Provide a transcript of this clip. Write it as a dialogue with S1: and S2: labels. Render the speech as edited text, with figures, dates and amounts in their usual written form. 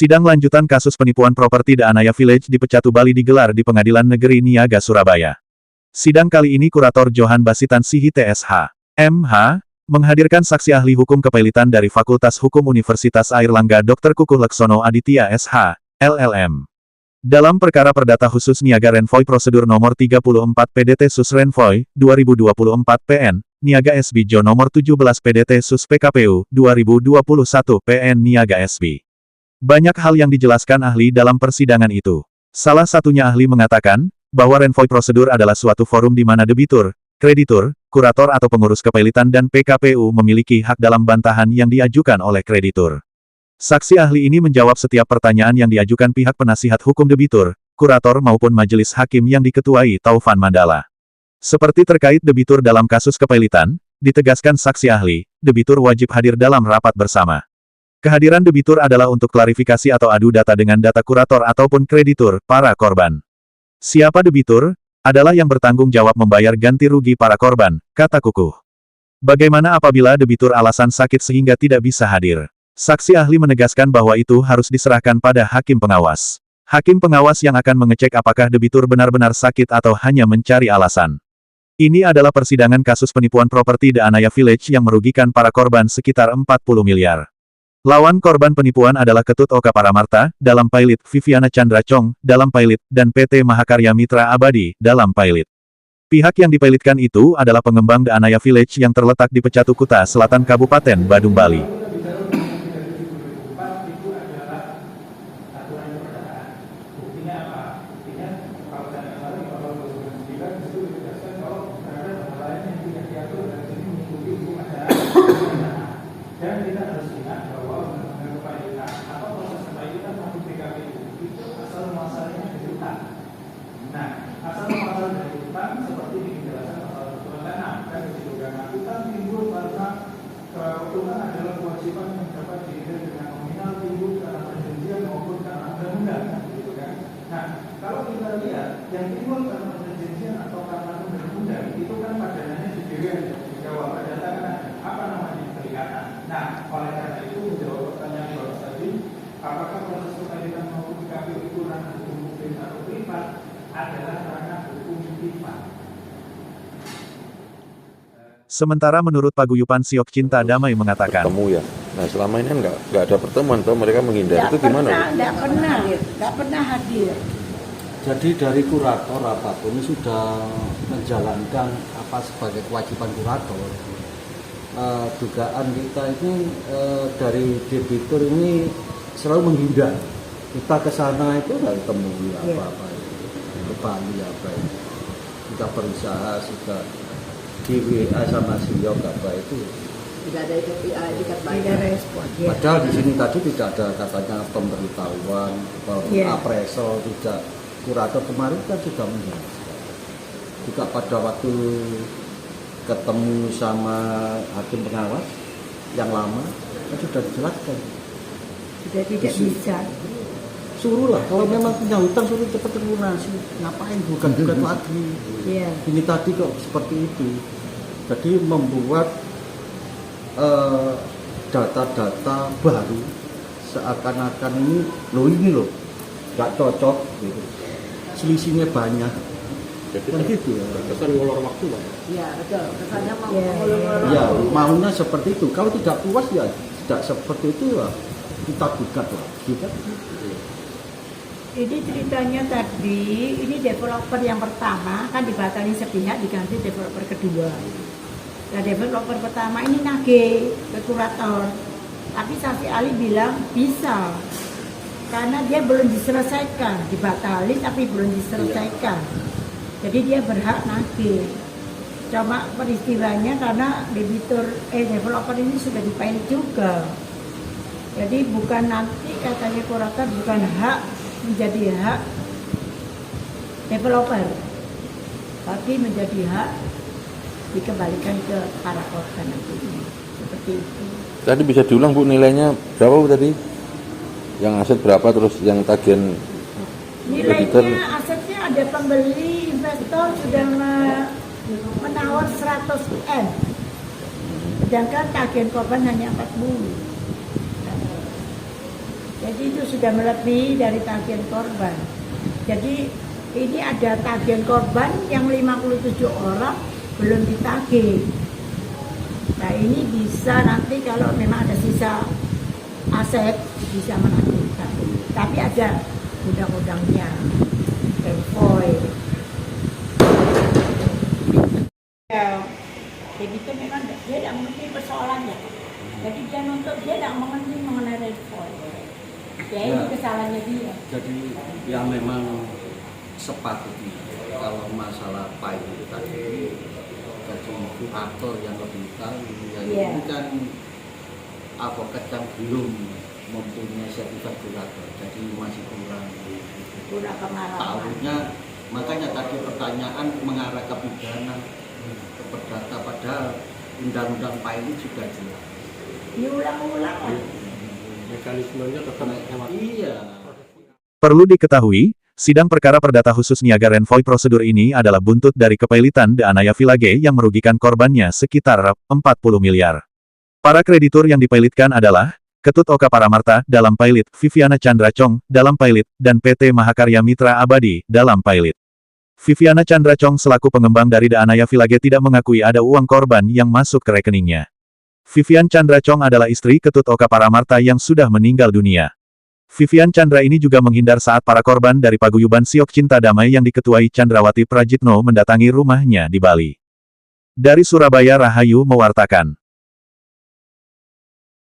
S1: Sidang lanjutan kasus penipuan properti The Anaya Village di Pecatu Bali digelar di Pengadilan Negeri Niaga Surabaya. Sidang kali ini Kurator Johan Basitan Sihi TSH. MH, menghadirkan saksi ahli hukum kepailitan dari Fakultas Hukum Universitas Airlangga Dr. Kukuh Leksono Aditya SH, LLM. Dalam perkara perdata khusus Niaga Renvoy prosedur nomor 34 PDT Sus Renvoy, 2024 PN, Niaga SB Jo nomor 17 PDT Sus PKPU, 2021 PN Niaga SB. Banyak hal yang dijelaskan ahli dalam persidangan itu. Salah satunya ahli mengatakan, bahwa Renvoy prosedur adalah suatu forum di mana debitur, kreditur, kurator atau pengurus kepailitan dan PKPU memiliki hak dalam bantahan yang diajukan oleh kreditur. Saksi ahli ini menjawab setiap pertanyaan yang diajukan pihak penasihat hukum debitur, kurator maupun majelis hakim yang diketuai Taufan Mandala. Seperti terkait debitur dalam kasus kepailitan, ditegaskan saksi ahli, debitur wajib hadir dalam rapat bersama. Kehadiran debitur adalah untuk klarifikasi atau adu data dengan data kurator ataupun kreditur, para korban. Siapa debitur? Adalah yang bertanggung jawab membayar ganti rugi para korban, kata Kukuh. Bagaimana apabila debitur alasan sakit sehingga tidak bisa hadir? Saksi ahli menegaskan bahwa itu harus diserahkan pada hakim pengawas. Hakim pengawas yang akan mengecek apakah debitur benar-benar sakit atau hanya mencari alasan. Ini adalah persidangan kasus penipuan properti The Anaya Village yang merugikan para korban sekitar 40 miliar. Lawan korban penipuan adalah Ketut Oka Paramarta, dalam Pailit, Viviana Chandra Chong, dalam Pailit, dan PT Mahakarya Mitra Abadi, dalam Pailit. Pihak yang dipailitkan itu adalah pengembang The Anaya Village yang terletak di Pecatu Kuta Selatan Kabupaten Badung, Bali.
S2: Keuntungan adalah kewajiban yang dapat dihilir dengan nominal timbul karena perjanjian maupun karena undang-undang, gitu kan? Nah, kalau kita lihat yang timbul karena perjanjian atau karena undang-undang itu kan padanannya sendirian di Jawa, padanannya apa namanya kelihatan. Nah, oleh karena itu menjawab pertanyaan Bapak tadi, apakah proses kepailitan maupun KPU itu ranah hukum publik atau privat adalah ranah hukum privat.
S1: Sementara menurut Paguyupan Siok Cinta Damai mengatakan,
S3: ketemu ya. Nah selama ini kan nggak ada pertemuan, tuh mereka menghindari itu gimana?
S4: Nggak pernah hadir.
S5: Jadi dari kurator apapun ini sudah menjalankan apa sebagai kewajiban kurator. Dugaan kita ini dari debitur ini selalu menghindar. Kita ke sana itu nggak ketemu apa-apa, ke Bali apa itu. Kita berusaha sudah di WA sama Siok apa itu
S4: tidak ada ikat baik, tidak respon.
S5: Padahal di sini tadi tidak ada katanya pemberitahuan, appraisal, tidak. Kurator kemarin kan sudah menjelaskan. Juga pada waktu ketemu sama hakim pengawas yang lama kan sudah dijelaskan.
S4: Sudah tidak bisa.
S5: Suruhlah, kalau memang punya hutang suruh cepat terlunasi. Ngapain bukan lagi.
S4: Yeah.
S5: Ini tadi kok seperti itu. Jadi membuat data-data baru seakan-akan ini loh nggak cocok gitu. Selisihnya banyak.
S3: Jadi
S5: kan gitu ya.
S3: Kesan ngulur waktu lah.
S4: Iya, betul. Kesannya mau
S5: ngulur. Ya, maunya seperti itu. Kalau tidak puas ya tidak seperti itu lah. Kita gugat lagi kan.
S4: Ini ceritanya tadi, ini developer yang pertama kan dibatalin sepihak diganti developer kedua. Nah developer pertama ini nagih ke kurator, tapi saksi ahli bilang bisa, karena dia belum diselesaikan, dibatalin tapi belum diselesaikan. Jadi dia berhak nagih. Cuma peristiwanya karena developer ini sudah dipailit juga. Jadi bukan nanti katanya kurator bukan hak menjadi hak developer, tapi menjadi hak dikembalikan ke para korban nanti. Seperti itu.
S3: Tadi bisa diulang Bu, nilainya berapa Bu tadi? Yang aset berapa, terus yang tagihan
S4: nilainya asetnya ada pembeli investor sudah menawar 100M, sedangkan tagihan korban hanya 40. Jadi itu sudah melebihi dari tagihan korban. Jadi ini ada tagihan korban yang 57 orang belum ditagih. Nah ini bisa nanti kalau memang ada sisa aset bisa menagih. Tapi ada undang-undangnya, envoy. Ya, jadi itu memang dia tidak mengerti persoalannya. Jadi dia nuntut, dia tidak mengerti mengenai envoy. Ya ini kesalahannya dia.
S5: Jadi ya memang sepatutnya kalau masalah PAI itu tadi jadi kurator yang lebih tahu. Ya ini kan advokat yang belum mempunyai sertifikat kurator, jadi masih kurang
S4: pengalaman.
S5: tahunya. Makanya tadi pertanyaan mengarah ke pidana, ke perdata, padahal undang-undang PAI ini juga jelas.
S4: Diulang-ulang lah.
S5: Mekanismenya tetap iya.
S1: Perlu diketahui, sidang perkara perdata khusus Niaga Renvoy prosedur ini adalah buntut dari kepailitan The Anaya Village yang merugikan korbannya sekitar 40 miliar. Para kreditur yang dipailitkan adalah Ketut Oka Paramarta dalam pailit, Viviana Chandra Chong dalam pailit, dan PT Mahakarya Mitra Abadi dalam pailit. Viviana Chandra Chong selaku pengembang dari The Anaya Village tidak mengakui ada uang korban yang masuk ke rekeningnya. Vivian Chandra Chong adalah istri Ketut Oka Paramarta yang sudah meninggal dunia. Vivian Chandra ini juga menghindar saat para korban dari paguyuban Siok Cinta Damai yang diketuai Chandrawati Prajitno mendatangi rumahnya di Bali. Dari Surabaya, Rahayu mewartakan.